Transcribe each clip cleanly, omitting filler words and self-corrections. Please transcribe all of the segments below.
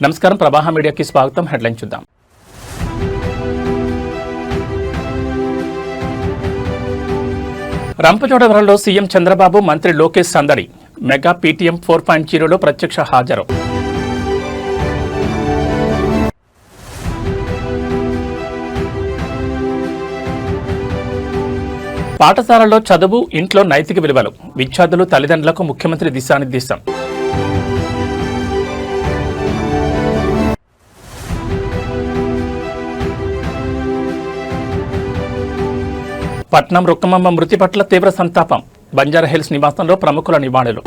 నమస్కారం ప్రవాహ మీడియాకి స్వాగతం. హెడ్లైన్ చూద్దాం. రంపచోడవరంలో సీఎం చంద్రబాబు, మంత్రి లోకేష్ సందడి. మెగా పీటీఎం 4.0లో ప్రత్యక్ష హాజరు. పాఠశాలల్లో చదువు, ఇంట్లో నైతిక విలువలు. విద్యార్థులు, తల్లిదండ్రులకు ముఖ్యమంత్రి దిశానిర్దేశం. పట్నం రుక్కమమ్మ మృతి పట్ల తీవ్ర సంతాపం. బంజారాహిల్స్ నివాసంలో ప్రముఖుల నివాళులు.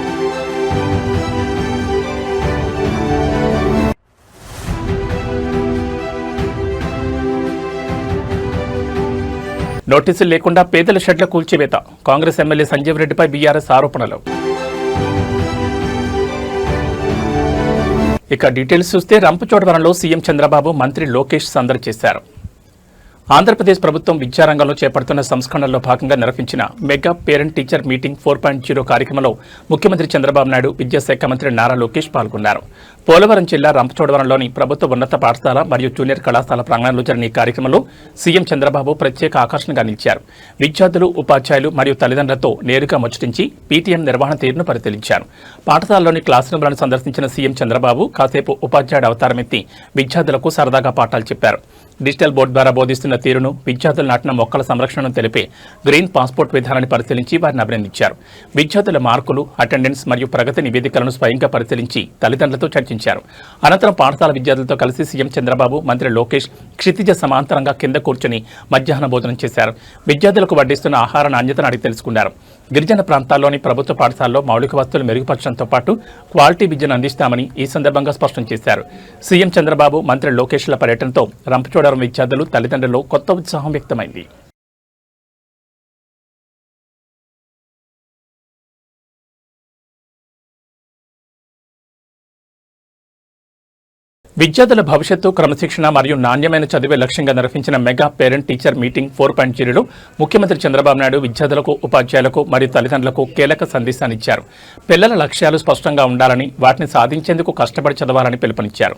నోటీసులు లేకుండా పేదల షెడ్ల కూల్చివేత. కాంగ్రెస్ ఎమ్మెల్యే సంజీవ్ రెడ్డిపై బీఆర్ఎస్ ఆరోపణలు. ఇక డీటెయిల్స్ చూస్తే రంపచోడవరంలో సీఎం చంద్రబాబు, మంత్రి లోకేష్ సందడి చేశారు. ఆంధ్రప్రదేశ్ ప్రభుత్వం విద్యారంగంలో చేపడుతున్న సంస్కరణల్లో భాగంగా నిర్వహించిన మెగా పేరెంట్ టీచర్ మీటింగ్ 4.0 కార్యక్రమంలో ముఖ్యమంత్రి చంద్రబాబు నాయుడు, విద్యాశాఖ మంత్రి నారా లోకేష్ పాల్గొన్నారు. పోలవరం జిల్లా రంపచోడవరంలోని ప్రభుత్వ ఉన్నత పాఠశాల మరియు జూనియర్ కళాశాల ప్రాంగణంలో జరిగిన ఈ కార్యక్రమంలో సీఎం చంద్రబాబు ప్రత్యేక ఆకర్షణగా నిలిచారు. విద్యార్థులు, ఉపాధ్యాయులు మరియు తల్లిదండ్రులతో నేరుగా ముచ్చటించి పీటీఎం నిర్వహణ తీరును పరిశీలించారు. పాఠశాలలోని క్లాస్ రూమ్లను సందర్శించిన సీఎం చంద్రబాబు కాసేపు ఉపాధ్యాయుడు అవతారమెత్తి విద్యార్థులకు సరదాగా పాఠాలు చెప్పారు. డిజిటల్ బోర్డు ద్వారా బోధిస్తున్న తీరును, విద్యార్థులు నాటిన మొక్కల సంరక్షణను తెలిపే గ్రీన్ పాస్పోర్ట్ విధానాన్ని పరిశీలించి వారిని అభినందించారు. విద్యార్థుల మార్కులు, అటెండెన్స్ మరియు ప్రగతి నివేదికలను స్వయంగా పరిశీలించి తల్లిదండ్రులతో చర్చించారు. అనంతరం పాఠశాల విద్యార్థులతో కలిసి సీఎం చంద్రబాబు, మంత్రి లోకేష్ క్షితిజ సమాంతరంగా కింద కూర్చొని మధ్యాహ్న భోజనం చేశారు. విద్యార్థులకు వడ్డిస్తున్న ఆహార నాణ్యతను అడిగి తెలుసుకున్నారు. గిరిజన ప్రాంతాల్లోని ప్రభుత్వ పాఠశాలలో మౌలిక వసతులు మెరుగుపరచడంతో పాటు క్వాలిటీ విద్యను అందిస్తామని ఈ సందర్భంగా స్పష్టం చేశారు. సీఎం చంద్రబాబు, మంత్రి లోకేష్ల పర్యటనతో రంపచోడవరం విద్యార్థులు, తల్లిదండ్రులు కొత్త ఉత్సాహం వ్యక్తమైంది. విద్యార్థుల భవిష్యత్తు, క్రమశిక్షణ మరియు నాణ్యమైన చదివే లక్ష్యంగా నిర్వహించిన మెగా పేరెంట్ టీచర్ మీటింగ్ 4.0లో ముఖ్యమంత్రి చంద్రబాబు నాయుడు విద్యార్థులకు, ఉపాధ్యాయులకు మరియు తల్లిదండ్రులకు కీలక సందేశాన్నిచ్చారు. పిల్లల లక్ష్యాలు స్పష్టంగా ఉండాలని, వాటిని సాధించేందుకు కష్టపడి చదవాలని పిలుపునిచ్చారు.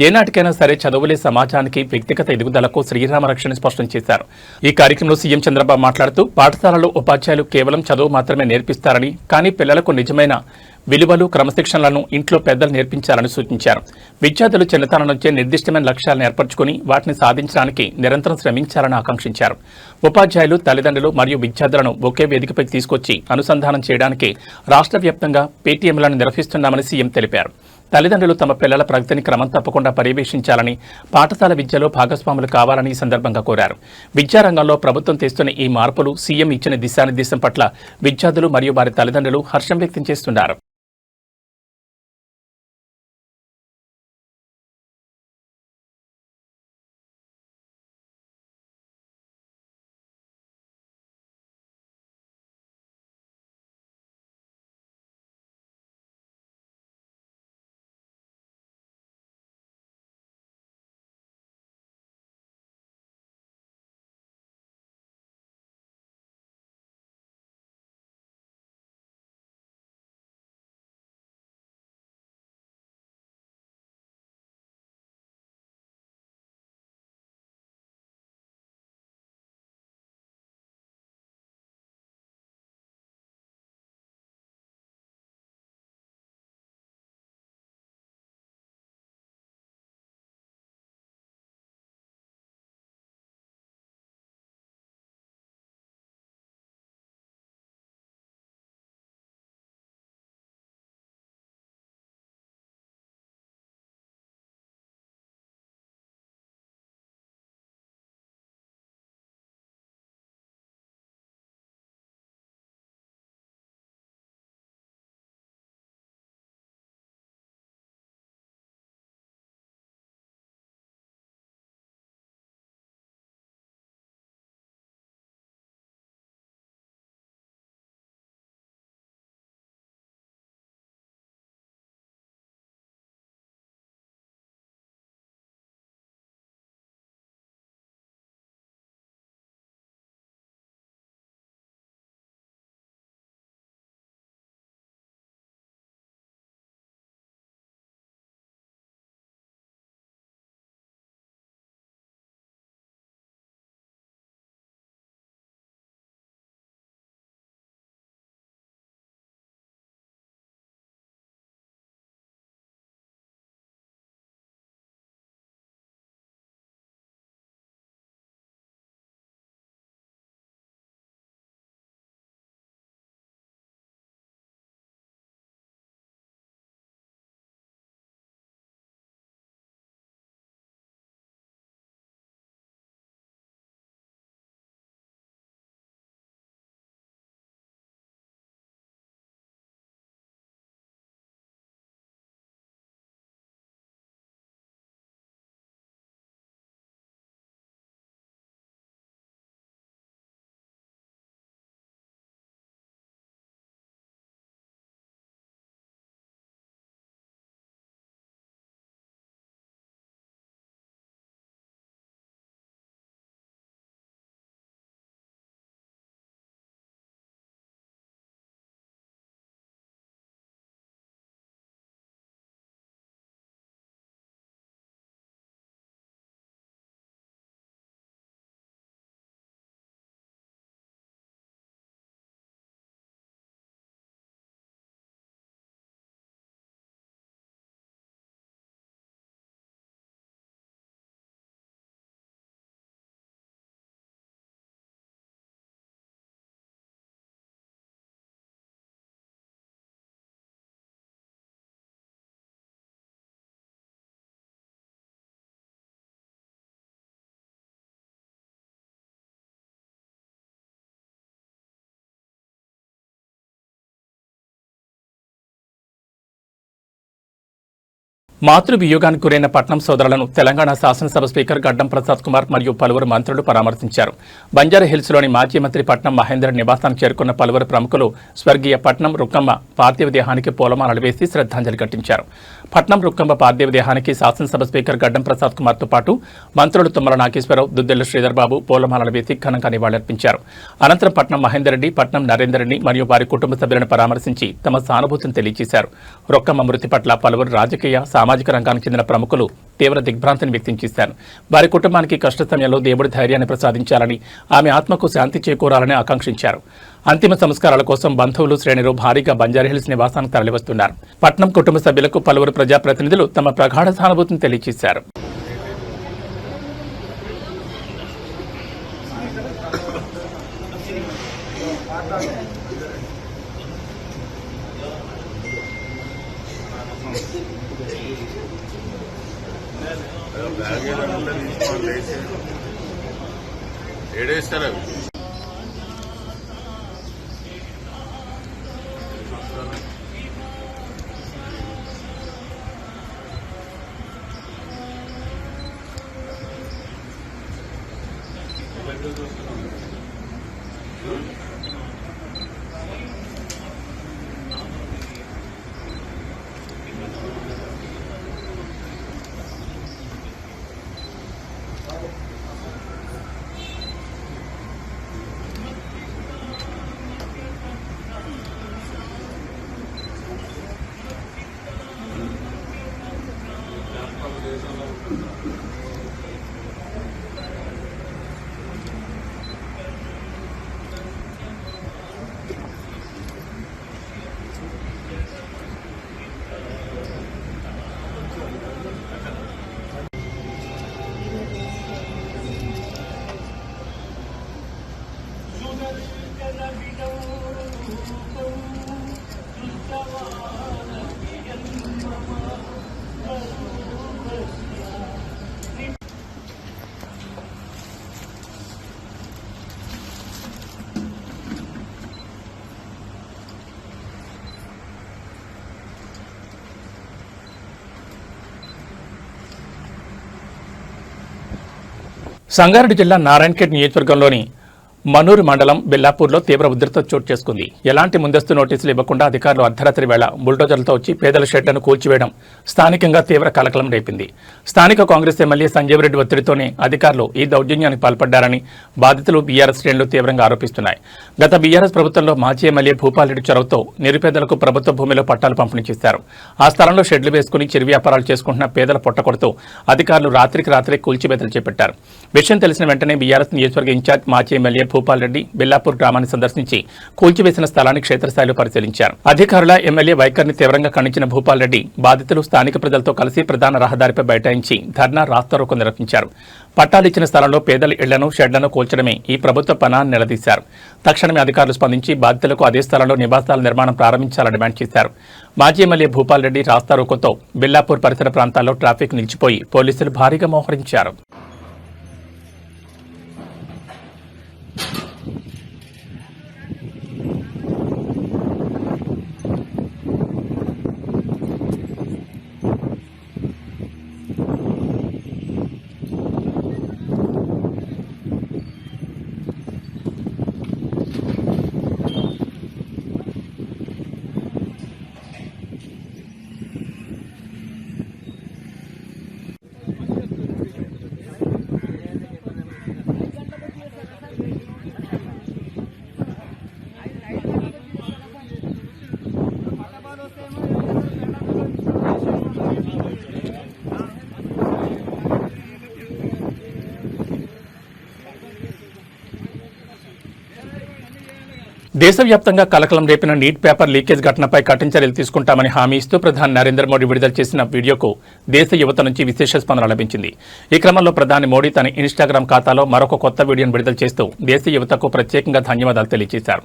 ఏనాటికైనా సరే చదువులే సమాజానికి, వ్యక్తిగత ఎదుగుదలకు శ్రీరామ రక్షణని స్పష్టం చేశారు. ఈ కార్యక్రమంలో సీఎం చంద్రబాబు మాట్లాడుతూ పాఠశాలలో ఉపాధ్యాయులు కేవలం చదువు మాత్రమే నేర్పిస్తారని, కానీ పిల్లలకు నిజమైన విలువలు, క్రమశిక్షణలను ఇంట్లో పెద్దలు నేర్పించాలని సూచించారు. విద్యార్థులు చిన్నతనం నుంచే నిర్దిష్టమైన లక్ష్యాలను ఏర్పరచుకుని వాటిని సాధించడానికి నిరంతరం శ్రమించాలని ఆకాంక్షించారు. ఉపాధ్యాయులు, తల్లిదండ్రులు మరియు విద్యార్థులను ఒకే వేదికపై తీసుకొచ్చి అనుసంధానం చేయడానికి రాష్ట్ర వ్యాప్తంగా పేటీఎంలను నిర్వహిస్తున్నామని సీఎం తెలిపారు. తల్లిదండ్రులు తమ పిల్లల ప్రగతిని క్రమం తప్పకుండా పర్యవేక్షించాలని, పాఠశాల విద్యలో భాగస్వాములు కావాలని ఈ సందర్భంగా కోరారు. విద్యారంగంలో ప్రభుత్వం తెస్తున్న ఈ మార్పులు, సీఎం ఇచ్చిన దిశానిర్దేశం పట్ల విద్యార్థులు మరియు వారి తల్లిదండ్రులు హర్షం వ్యక్తం చేస్తున్నారు. మాతృవియోగానికి గురైన పట్నం సోదరులను తెలంగాణ శాసనసభ స్పీకర్ గడ్డం ప్రసాద్ కుమార్ మరియు పలువురు మంత్రులు పరామర్శించారు. బంజారాహిల్స్లోని మాజీ మంత్రి పట్నం మహేందర్ నివాసానికి చేరుకున్న పలువురు ప్రముఖులు స్వర్గీయ పట్నం రుక్కమ్మ పార్థివ దేహానికి పూలమాలలు వేసి శ్రద్ధాంజలి ఘటించారు. పట్నం రుక్కమ్మ పార్థివ దేహానికి శాసనసభ స్పీకర్ గడ్డం ప్రసాద్ కుమార్తో పాటు మంత్రులు తుమ్మల నాగేశ్వరరావు, దుద్దెళ్ల శ్రీధర్ బాబు పూలమాలలు వేసి ఘనంగా నివాళులర్పించారు. అనంతరం పట్నం మహేందర్ రెడ్డి, పట్నం నరేందర్ రెడ్డి మరియు వారి కుటుంబ సభ్యులను పరామర్శించి తమ సానుభూతిని తెలియజేశారు. రుక్కమ్మ మృతి పట్ల పలువురు రాజకీయ, సామాజిక రంగానికి చెందిన ప్రముఖులు తీవ్ర దిగ్భ్రాంతిని వ్యక్తం చేశారు. వారి కుటుంబానికి కష్ట సమయంలో దేవుడి ధైర్యాన్ని ప్రసాదించాలని, ఆమె ఆత్మకు శాంతి చేకూరాలని ఆకాంక్షించారు. అంతిమ సంస్కారాల కోసం బంధువులు, శ్రేణులు భారీగా బంజారాహిల్స్ నివాసానికి తరలివస్తున్నారు. పట్నం కుటుంబ సభ్యులకు పలువురు ప్రజాప్రతినిధులు తమ ప్రగాఢ సానుభూతిని తెలియజేశారు. ఏడేస్తారు సంగారెడ్డి జిల్లా నారాయణఖేడ్ నియోజకవర్గంలోని మనూరు మండలం బెల్లాపూర్లో తీవ్ర ఉధృత చోటు చేసుకుంది. ఎలాంటి ముందస్తు నోటీసులు ఇవ్వకుండా అధికారులు అర్ధరాత్రి వేళ బుల్డోజర్లతో వచ్చి పేదల షెడ్లను కూల్చివేయడం స్థానికంగా తీవ్ర కలకలం రేపింది. స్థానిక కాంగ్రెస్ ఎమ్మెల్యే సంజీవ్ రెడ్డి ఒత్తిడితోనే అధికారులు ఈ దౌర్జన్యానికి పాల్పడ్డారని బాధితులు బీఆర్ఎస్ శ్రేణులు తీవ్రంగా ఆరోపిస్తున్నాయి. గత బీఆర్ఎస్ ప్రభుత్వంలో మాజీ ఎమ్మెల్యే భూపాల్ రెడ్డి చొరవతో నిరుపేదలకు ప్రభుత్వ భూమిలో పట్టాలు పంపిణీ చేశారు. ఆ స్థలంలో షెడ్లు వేసుకుని చిరు వ్యాపారాలు చేసుకుంటున్న పేదల పొట్టకొడుతూ అధికారులు రాత్రికి రాత్రే కూల్చివేతలు చేపట్టారు. విషయం తెలిసిన వెంటనే బీఆర్ఎస్ నియోజకవర్గ ఇన్ఛార్జ్ మాజీ ఎమ్మెల్యే భూపాల్ రెడ్డి బెల్లాపూర్ గ్రామాన్ని సందర్శించి కూల్చివేసిన స్థలాన్ని క్షేత్రస్థాయిలో పరిశీలించారు. అధికారుల ఎమ్మెల్యే వైఖరిని తీవ్రంగా ఖండించిన భూపాల్ రెడ్డి బాధితులు స్థానిక ప్రజలతో కలిసి ప్రధాన రహదారిపై బైఠాయించి ధర్నా రాస్తారోకో నిర్వహించారు. పట్టాలిచ్చిన స్థలంలో పేదల ఇళ్లను, షెడ్లను కూల్చడమే ఈ ప్రభుత్వ పనాన్ని నిలదీశారు. తక్షణమే అధికారులు స్పందించి బాధితులకు అదే స్థలంలో నివాసాల నిర్మాణం ప్రారంభించాలని డిమాండ్ చేశారు. మాజీ ఎమ్మెల్యే భూపాల్ రెడ్డి రాస్తారోకోతో బెల్లాపూర్ పరిసర ప్రాంతాల్లో ట్రాఫిక్ నిలిచిపోయి పోలీసులు భారీగా మోహరించారు. దేశవ్యాప్తంగా కలకలం రేపిన నీట్ పేపర్ లీకేజ్ ఘటనపై కఠిన చర్యలు తీసుకుంటామని హామీ ఇస్తూ ప్రధాని నరేంద్ర మోడీ విడుదల చేసిన వీడియోకు దేశ యువత నుంచి విశేష స్పందన లభించింది. ఈ క్రమంలో ప్రధాని మోడీ తన ఇన్స్టాగ్రామ్ ఖాతాలో మరొక కొత్త వీడియోను విడుదల చేస్తూ దేశ యువతకు ప్రత్యేకంగా ధన్యవాదాలు తెలియజేశారు.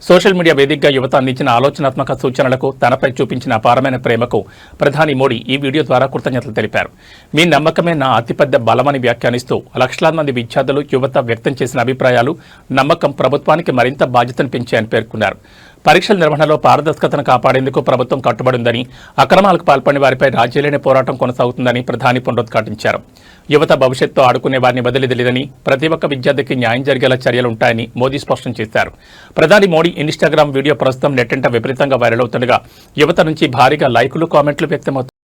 సోషల్ మీడియా వేదికగా యువత అందించిన ఆలోచనాత్మక సూచనలకు, తనపై చూపించిన అపారమైన ప్రేమకు ప్రధాని మోడీ ఈ వీడియో ద్వారా కృతజ్ఞతలు తెలిపారు. మీ నమ్మకమే నా అతిపెద్ద బలమని వ్యాఖ్యానిస్తూ లక్షలాది మంది విద్యార్థులు, యువత వ్యక్తం చేసిన అభిప్రాయాలు, నమ్మకం ప్రభుత్వానికి మరింత బాధ్యతను పెంచాయని పేర్కొన్నారు. పరీక్షల నిర్వహణలో పారదర్శకతను కాపాడేందుకు ప్రభుత్వం కట్టుబడిందని, అక్రమాలకు పాల్పడిన వారిపై రాజీలేని పోరాటం కొనసాగుతుందని ప్రధాని పునరుద్ఘాటించారు. యువత భవిష్యత్తుతో ఆడుకునే వారిని వదిలిలేదని, ప్రతి ఒక్క విద్యార్థికి న్యాయం జరిగేలా చర్యలుంటాయని మోదీ స్పష్టం చేశారు. ప్రధాని మోడీ ఇన్స్టాగ్రామ్ వీడియో ప్రస్తుతం నెట్టింట విపరీతంగా వైరల్ అవుతుండగా యువత నుంచి భారీగా లైకులు, కామెంట్లు వ్యక్తమవుతాయి.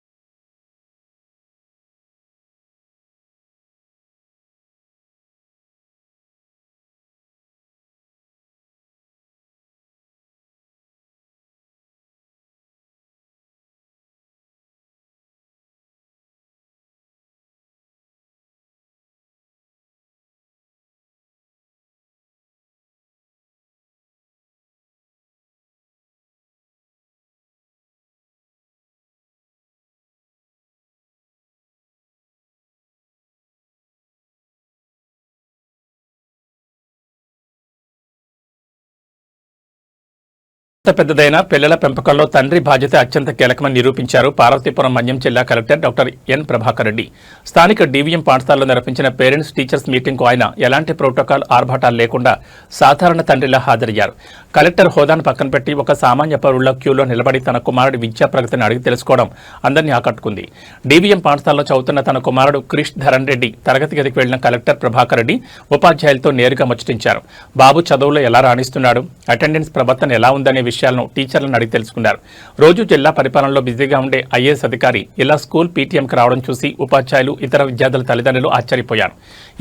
పెద్దదైన పిల్లల పెంపకంలో తండ్రి బాధ్యత అత్యంత కీలకమని నిరూపించారు పార్వతీపురం మన్యం జిల్లా collector doctor N Prabhakar Reddy. స్థానిక డీవీఎం పాఠశాలలో నిర్వహించిన పేరెంట్స్ టీచర్స్ మీటింగ్కు ఆయన ఎలాంటి ప్రోటోకాల్ ఆర్భాటాలు లేకుండా సాధారణ తండ్రిలా హాజరయ్యారు. కలెక్టర్ హోదాను పక్కన పెట్టి ఒక సామాన్య పౌరుల క్యూలో నిలబడి తన కుమారుడి విద్యా ప్రగతిని అడిగి తెలుసుకోవడం అందరినీ ఆకట్టుకుంది. డీవీఎం పాఠశాలలో చదువుతున్న తన కుమారుడు క్రిష్ ధరణ్ రెడ్డి తరగతి గదికి వెళ్లిన కలెక్టర్ ప్రభాకర్ రెడ్డి ఉపాధ్యాయులతో నేరుగా ముచ్చటించారు. బాబు చదువులో ఎలా రాణిస్తున్నాడు, అటెండెన్స్ ప్రవర్తన ఎలా ఉందనే విషయాలను టీచర్లను అడిగి తెలుసుకున్నారు. రోజు జిల్లా పరిపాలనలో బిజీగా ఉండే ఐఏఎస్ అధికారి ఇలా స్కూల్ పీటీఎంకి రావడం చూసి ఉపాధ్యాయులు, ఇతర విద్యార్థుల తల్లిదండ్రులు ఆశ్చర్యపోయారు.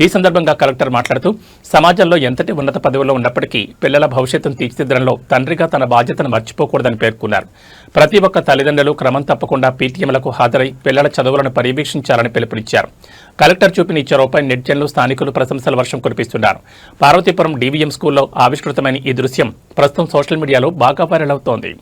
ఈ సందర్భంగా కలెక్టర్ మాట్లాడుతూ సమాజంలో ఎంతటి ఉన్నత పదవిలో ఉన్నప్పటికీ పిల్లల భవిష్యత్తును తీర్చిదిద్దడంలో తండ్రిగా తన బాధ్యతను మర్చిపోకూడదని పేర్కొన్నారు. ప్రతి ఒక్క తల్లిదండ్రులు క్రమం తప్పకుండా పీటీఎంలకు హాజరై పిల్లల చదువులను పర్యవేక్షించాలని పిలుపునిచ్చారు. కలెక్టర్ చూపిన ఈ చొరవపై నెటిజన్లు, స్థానికులు ప్రశంసల వర్షం కురిపిస్తున్నారు. పార్వతీపురం డీవీఎం స్కూల్లో ఆవిష్కృతమైన ఈ దృశ్యం ప్రస్తుతం సోషల్ మీడియాలో బాగా వైరల్ అవుతోంది.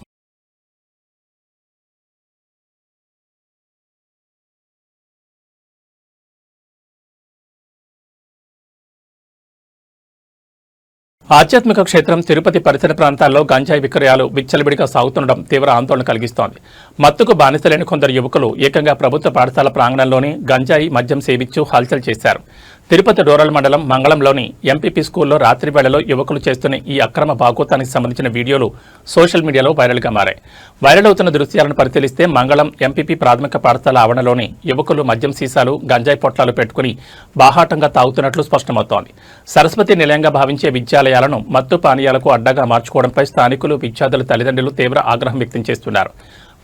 ఆధ్యాత్మిక క్షేత్రం తిరుపతి పరిసర ప్రాంతాల్లో గంజాయి విక్రయాలు విచ్చలవిడిగా సాగుతుండడం తీవ్ర ఆందోళన కలిగిస్తోంది. మత్తుకు బానిసలేని కొందరు యువకులు ఏకంగా ప్రభుత్వ పాఠశాల ప్రాంగణంలోనే గంజాయి మద్యం సేవించు హల్చల్ చేశారు. తిరుపతి రూరల్ మండలం మంగళంలోని ఎంపీపీ స్కూల్లో రాత్రి వేళలో యువకులు చేస్తున్న ఈ అక్రమ బాగోతానికి సంబంధించిన వీడియోలు సోషల్ మీడియాలో వైరల్గా మారాయి. వైరల్ అవుతున్న దృశ్యాలను పరిశీలిస్తే మంగళం ఎంపీపీ ప్రాథమిక పాఠశాల ఆవరణలోని యువకులు మద్యం సీసాలు, గంజాయి పొట్లాలు పెట్టుకుని బాహాటంగా తాగుతున్నట్లు స్పష్టమవుతోంది. సరస్వతి నిలయంగా భావించే విద్యాలయాలను మత్తు పానీయాలకు అడ్డగా మార్చుకోవడంపై స్థానికులు, విద్యార్థుల తల్లిదండ్రులు తీవ్ర ఆగ్రహం వ్యక్తం చేస్తున్నారు.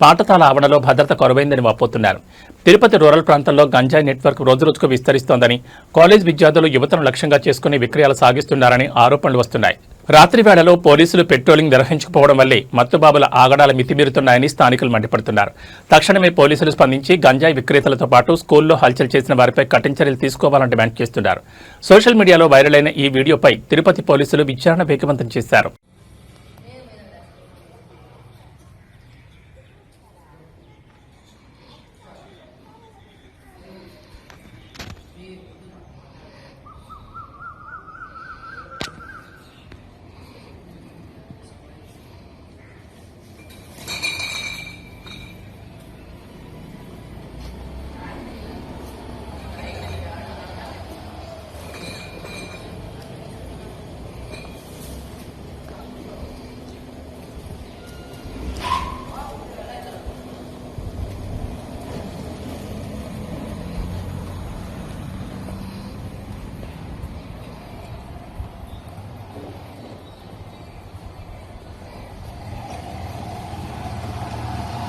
పాఠశాల ఆవరణలో భద్రత కొరవైందని వాపోతున్నారు. తిరుపతి రూరల్ ప్రాంతంలో గంజాయి నెట్వర్క్ రోజురోజుకు విస్తరిస్తోందని, కాలేజ్ విద్యార్థులు యువతను లక్ష్యంగా చేసుకుని విక్రయాలు సాగిస్తున్నారని ఆరోపణలు వస్తున్నాయి. రాత్రి వేళలో పోలీసులు పెట్రోలింగ్ నిర్వహించకపోవడం వల్లే మత్తుబాబుల ఆగడాల మితిమీరుతున్నాయని స్థానికులు మండిపడుతున్నారు. తక్షణమే పోలీసులు స్పందించి గంజాయి విక్రేతలతో పాటు స్కూల్లో హల్చల్ చేసిన వారిపై కఠిన చర్యలు తీసుకోవాలని డిమాండ్ చేస్తున్నారు. సోషల్ మీడియాలో వైరల్ అయిన ఈ వీడియోపై తిరుపతి పోలీసులు విచారణ వేగవంతం చేశారు.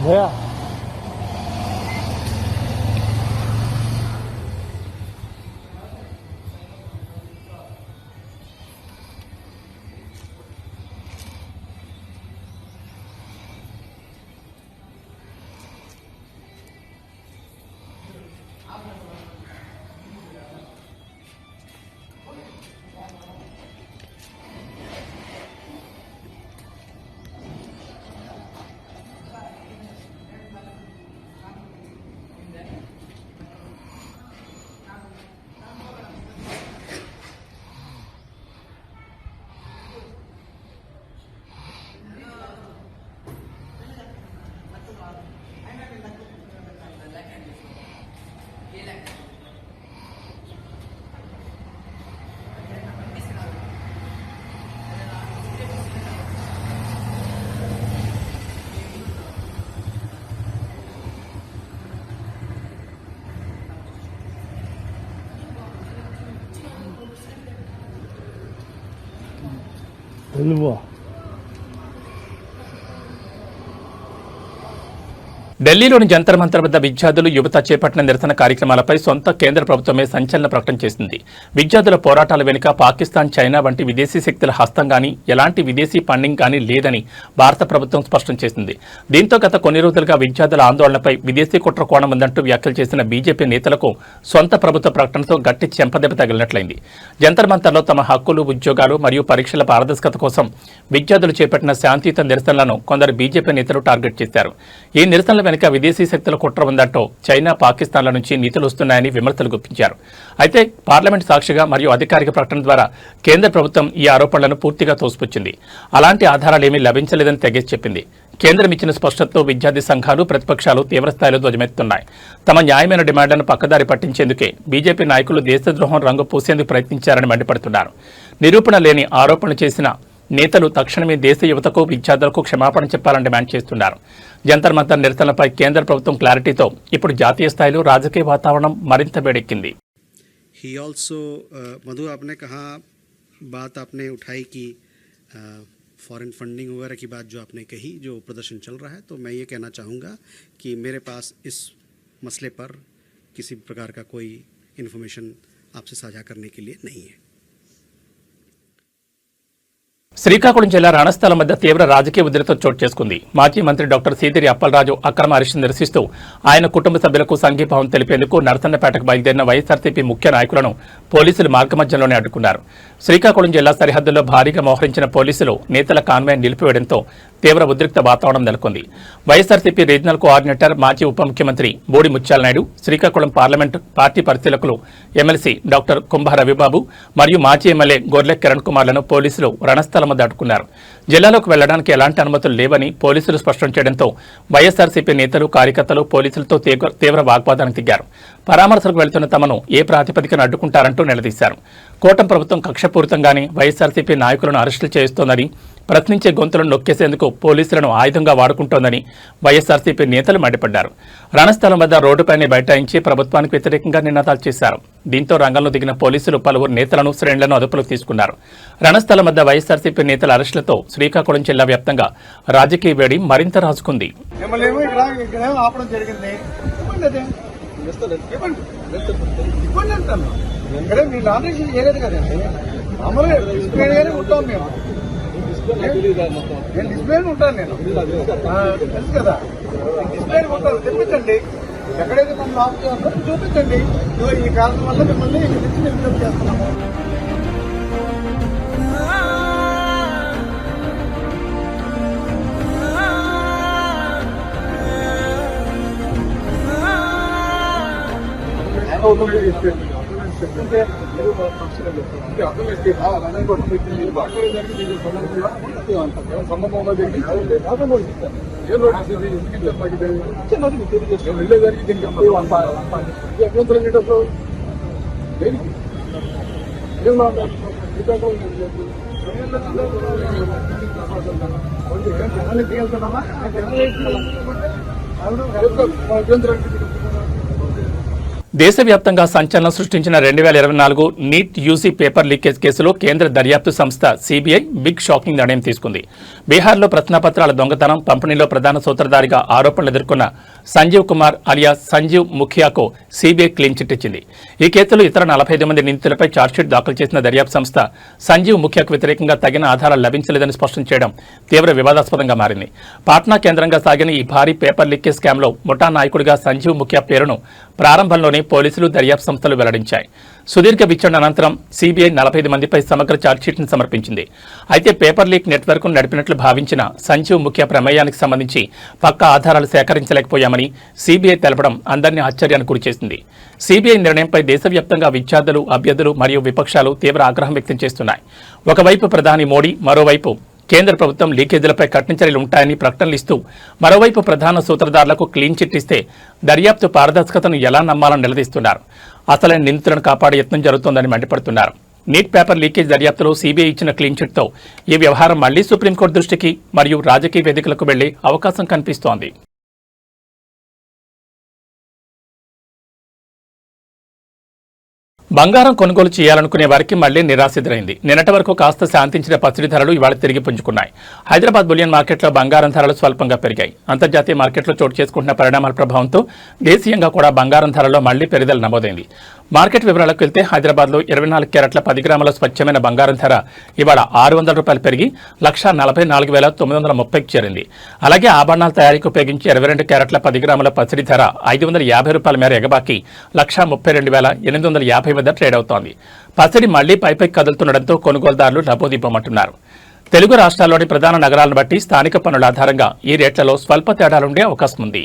भैया వెళ్ళిపో. ఢిల్లీలోని జంతర్ మంతర్ వద్ద విద్యార్థులు యువత చేపట్టిన నిరసన కార్యక్రమాలపై సొంత కేంద్ర ప్రభుత్వమే సంచలన ప్రకటన చేసింది. విద్యార్థుల పోరాటాల వెనుక పాకిస్తాన్, చైనా వంటి విదేశీ శక్తుల హస్తం గానీ ఎలాంటి విదేశీ ఫండింగ్ కానీ లేదని భారత ప్రభుత్వం స్పష్టం చేసింది. దీంతో గత కొన్ని రోజులుగా విద్యార్థుల ఆందోళనపై విదేశీ కుట్ర కోణం ఉందంటూ వ్యాఖ్యలు చేసిన బీజేపీ నేతలకు సొంత ప్రభుత్వ ప్రకటనతో గట్టి చెంపదెబ్బ తగిలినట్లయింది. జంతర్ మంతర్లో తమ హక్కులు, ఉద్యోగాలు మరియు పరీక్షల పారదర్శకత కోసం విద్యార్థులు చేపట్టిన శాంతియుత నిరసనలను కొందరు బీజేపీ నేతలు టార్గెట్ చేశారు. ఈ నిరసనల వెనుక విదేశీ శక్తుల కుట్ర ఉందంటూ చైనా, పాకిస్తాన్ల నుంచి నీతులు వస్తున్నాయని విమర్శలు గుప్పించారు. అయితే పార్లమెంట్ సాక్షిగా మరియు అధికారిక ప్రకటన ద్వారా కేంద్ర ప్రభుత్వం ఈ ఆరోపణలను పూర్తిగా తోసిపుచ్చింది. అలాంటి ఆధారాలేమీ లభించలేదని తెగేసి చెప్పింది. కేంద్రం ఇచ్చిన స్పష్టతతో విద్యార్థి సంఘాలు, ప్రతిపక్షాలు తీవ్రస్థాయిలో ధ్వజమెత్తున్నాయి. తమ న్యాయమైన డిమాండ్లను పక్కదారి పట్టించేందుకే బీజేపీ నాయకులు దేశద్రోహం రంగు పూసేందుకు ప్రయత్నించారని మండిపడుతున్నారు. నిరూపణ లేని ఆరోపణలు చేసిన నేతలు తక్షణమే దేశ యువతకు, విద్యార్థులకు క్షమాపణ చెప్పాలని డిమాండ్ చేస్తున్నారు. జంతర్ మంతర్ నిరసనలపై కేంద్ర ప్రభుత్వం క్లారిటీతో ఇప్పుడు జాతీయ స్థాయిలో రాజకీయ వాతావరణం మరింత వేడెక్కింది. ही ऑल्सो मधु आपने कहा बात आपने उठाई कि फॉरेन फंडिंग वगैरह की बात जो आपने कही, जो प्रदर्शन चल रहा है, तो मैं ये कहना चाहूँगा कि मेरे पास इस मसले पर किसी प्रकार का कोई इन्फॉर्मेशन आपसे साझा करने के लिए नहीं है. శ్రీకాకుళం జిల్లా రణస్థలం వద్ద తీవ్ర రాజకీయ ఉద్రిక్తత చోటు చేసుకుంది. మాజీ మంత్రి డాక్టర్ సీదిరి అప్పలరాజు అక్రమ అరెస్టును నిరసిస్తూ ఆయన కుటుంబ సభ్యులకు సంఘీభావం తెలిపేందుకు నరసన్నపేటకు బయలుదేరిన వైఎస్ఆర్సీపీ ముఖ్య నాయకులను పోలీసులు మార్గమధ్యంలోనే అడ్డుకున్నారు. శ్రీకాకుళం జిల్లా సరిహద్దుల్లో భారీగా మోహరించిన పోలీసులు నేతల కాన్వాయ్ నిలిపివేయడంతో తీవ్ర ఉద్రిక్త వాతావరణం నెలకొంది. వైఎస్ఆర్సీపీ రీజనల్ కోఆర్డినేటర్, మాజీ ఉప ముఖ్యమంత్రి బోడి ముత్యాలనాయుడు, శ్రీకాకుళం పార్లమెంటు పార్టీ పరిశీలకులు ఎమ్మెల్సీ డాక్టర్ కుంభ రవిబాబు మరియు మాజీ ఎమ్మెల్యే గొర్లె కిరణ్ కుమార్లను పోలీసులు రణస్థలం వద్ద అడ్డుకున్నారు. జిల్లాలోకి వెళ్లడానికి ఎలాంటి అనుమతులు లేవని పోలీసులు స్పష్టం చేయడంతో వైఎస్ఆర్సీపీ నేతలు, కార్యకర్తలు పోలీసులతో తీవ్ర వాగ్వాదానికి దిగారు. పరామర్శలకు వెళ్తున్న తమను ఏ ప్రాతిపదికన అడ్డుకుంటారంటూ నిలదీశారు. కూటమి ప్రభుత్వం కక్షపూరితంగానే వైఎస్ఆర్సీపీ నాయకులను అరెస్టులు చేస్తోందని, ప్రశ్నించే గొంతులను నొక్కేసేందుకు పోలీసులను ఆయుధంగా వాడుకుంటోందని వైఎస్ఆర్సీపీ నేతలు మండిపడ్డారు. రణస్థలం వద్ద రోడ్డుపైనే బైఠాయించి ప్రభుత్వానికి వ్యతిరేకంగా నినాదాలు చేశారు. దీంతో రంగంలో దిగిన పోలీసులు పలువురు నేతలను, శ్రేణులను అదుపులోకి తీసుకున్నారు. రణస్థలం వద్ద వైఎస్ఆర్సీపీ నేతల అరెస్టులతో శ్రీకాకుళం జిల్లా వ్యాప్తంగా రాజకీయ వేడి మరింత రాజుకుంది. డిస్ప్లే ఉంటాను నేను, తెలుసు కదా, డిస్ప్లే ఉంటాను. తెప్పించండి, ఎక్కడైతే మనం ఆఫ్ చేస్తారో చూపించండి. ఈ కారణం వల్ల మిమ్మల్ని ఇక్కడ నుంచి విజ్ఞప్తి చేస్తున్నాము. దేశవ్యాప్తంగా సంచలనం సృష్టించిన 2024 నీట్ యూజీ పేపర్ లీకేజ్ కేసులో కేంద్ర దర్యాప్తు సంస్థ సీబీఐ బిగ్ షాకింగ్ నిర్ణయం తీసుకుంది. బీహార్లో ప్రశ్నాపత్రాల దొంగతనం, పంపిణీలో ప్రధాన సూత్రధారిగా ఆరోపణలు ఎదుర్కొన్న సంజీవ్ కుమార్ అలియా సంజీవ్ ముఖియాకు సీబీఐ క్లీన్ చిట్ ఇచ్చింది. ఈ కేసులో ఇతర 45 మంది నిందితులపై ఛార్జ్షీట్ దాఖలు చేసిన దర్యాప్తు సంస్థ సంజీవ్ ముఖియాకు వ్యతిరేకంగా తగిన ఆధారాలు లభించలేదని స్పష్టం చేయడం తీవ్ర వివాదాస్పదంగా మారింది. పాట్నా కేంద్రంగా సాగిన ఈ భారీ పేపర్ లీకేజ్ స్కామ్లో ముఠా నాయకుడిగా సంజీవ్ ముఖియా పేరును ప్రారంభంలోనే పోలీసులు, దర్యాప్తు సంస్థలు వెల్లడించాయి. సుదీర్ఘ విచారణ అనంతరం సీబీఐ 45 మందిపై సమగ్ర ఛార్జ్షీట్ను సమర్పించింది. అయితే పేపర్ లీక్ నెట్వర్క్ను నడిపినట్లు భావించిన సంజీవ్ ముఖ్య ప్రమేయానికి సంబంధించి పక్కా ఆధారాలు సేకరించలేకపోయామని సీబీఐ తెలపడం అందరినీ ఆశ్చర్యానికి గురిచేసింది. సీబీఐ నిర్ణయంపై దేశవ్యాప్తంగా విద్యార్థులు, అభ్యర్థులు మరియు విపక్షాలు తీవ్ర ఆగ్రహం వ్యక్తం చేస్తున్నాయి. ఒకవైపు ప్రధాని మోడీ, మరోవైపు కేంద్ర ప్రభుత్వం లీకేజీలపై కఠిన చర్యలు ఉంటాయని ప్రకటనలు ఇస్తూ మరోవైపు ప్రధాన సూత్రధారులకు క్లీన్ చిట్ ఇస్తే దర్యాప్తు పారదర్శకతను ఎలా నమ్మాలని నిలదీస్తున్నారు. అసలైన నిందితులను కాపాడే యత్నం జరుగుతోందని మండిపడుతున్నారు. నీట్ పేపర్ లీకేజ్ దర్యాప్తులో సీబీఐ ఇచ్చిన క్లీన్ చిట్తో ఈ వ్యవహారం మళ్లీ సుప్రీంకోర్టు దృష్టికి మరియు రాజకీయ వేదికలకు వెళ్లే అవకాశం కనిపిస్తోంది. బంగారం కొనుగోలు చేయాలనుకునే వారికి మళ్లీ నిరాశ ఎదురైంది. నిన్నటి వరకు కాస్త శాంతించిన పసిడి ధరలు ఇవాళ తిరిగి పుంజుకున్నాయి. హైదరాబాద్ బులియన్ మార్కెట్లో బంగారం ధరలు స్వల్పంగా పెరిగాయి. అంతర్జాతీయ మార్కెట్లో చోటు చేసుకుంటున్న పరిణామాల ప్రభావంతో దేశీయంగా కూడా బంగారం ధరల్లో మళ్లీ పెరుగుదల నమోదైంది. మార్కెట్ వివరాలకు వెళ్తే హైదరాబాద్లో 24 క్యారెట్ల 10 గ్రాముల స్వచ్ఛమైన బంగారం ధర ఇవాళ ₹600 పెరిగి 1,44,930కి చేరింది. అలాగే ఆభరణాల తయారీకి ఉపయోగించి 22 క్యారెట్ల 10 గ్రాముల పసిడి ధర ₹550 మేర ఎగబాకి 1,32,850 వద్ద ట్రేడ్ అవుతోంది. పసిడి మళ్లీ పైపైకి కదులుతుండటంతో కొనుగోలుదారులు లబోదిబ్బమంటున్నారు. తెలుగు రాష్ట్రాల్లోని ప్రధాన నగరాలను బట్టి స్థానిక పన్నుల ఆధారంగా ఈ రేట్లలో స్వల్ప తేడాలుండే అవకాశం ఉంది.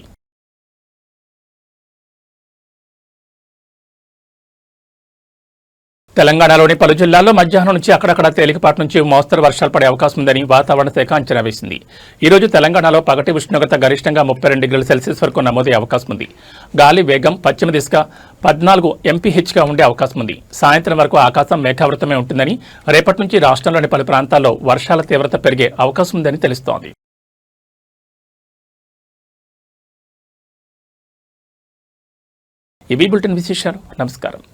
తెలంగాణలోని పలు జిల్లాల్లో మధ్యాహ్నం నుంచి అక్కడక్కడ తేలికపాటి నుంచి మోస్తరు వర్షాలు పడే అవకాశం ఉందని వాతావరణ శాఖ అంచనా వేసింది. ఈ రోజు తెలంగాణలో పగటి ఉష్ణోగ్రత గరిష్టంగా 32 డిగ్రీల సెల్సియస్ వరకు నమోదయ్యే అవకాశం ఉంది. గాలి వేగం పశ్చిమ దిశగా 14 mph ఉండే అవకాశం ఉంది. సాయంత్రం వరకు ఆకాశం మేఘావృతమే ఉంటుందని, రేపటి నుంచి రాష్ట్రంలోని పలు ప్రాంతాల్లో వర్షాల తీవ్రత పెరిగే అవకాశం ఉందని తెలుస్తోంది. ఇవి బులెటిన్ విశేషాలు. నమస్కారం.